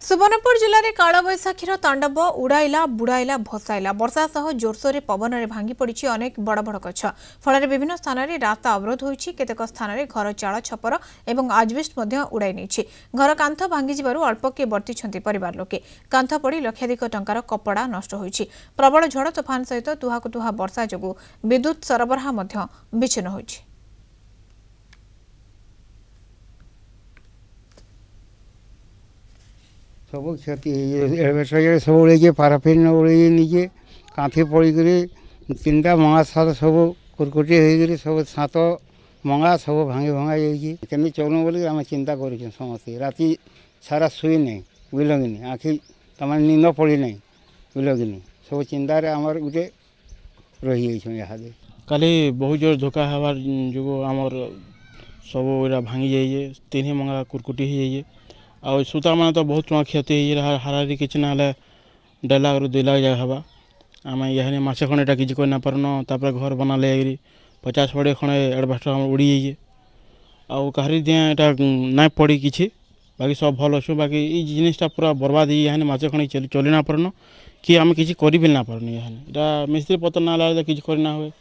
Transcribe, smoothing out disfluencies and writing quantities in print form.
सुवर्णपुर जिले में कालबैशाखीर तांडव उड़ाइला बुड़ाइला भसाइला वर्षा सह जोरसोर पवन में भांगी पड़ी अनेक बड़ बड़ गछ फल विभिन्न स्थान में रास्ता अवरोध होती केतेक स्थान में घर चाल छपर और आजबेस्ट उड़ाई नहीं घर कांथ भांगी अल्प किए बर्ती परिवार लोके कांथ पड़ी लक्षाधिक टंकार कपड़ा नष्ट होती प्रबल झड़ तोफान सहित तुहाकु तुहा वर्षा जो विद्युत सरबराह विच्छिन्न होती। सब क्षति सब उड़े पाराफिन उड़े निजे कांथी पड़क तीन टा मंगा सात सब कुरकुटी हो सब सात मंगा सब भांगी भंगा जामी चलू बोल आम चिंता कर समस्ते राति सारा शुई ना बुझल आखि तमाम नींद पड़ी ना बुझल सब चिंतार आमर गोटे रही जाए काली बहुत जोर धोखा हबार जो आमर सब भांगी जाइए तीन मंगा कुरकुटी हो जाइए आ सूता मान तो बहुत क्षति हाराहारी किसी ना 1.5 लाख रू 2 लाख जगह हवा आम यहाँ मसे खंडेटा किसी कर पारन तापर घर बना ले 50 फड़े खंडे एडभास्टर आम उड़ी जाइए आउ कहारी दिए यहाँ ना पड़ी किसी बाकी सब भल अच्छु बाकी ये जिनटा पूरा बर्बाद यहाँ मसे खंडे चली ना पारन कि आम किसी कर भी ना पारन यहाँ मिस्त्री पत्र ना लगे किसी करना हुए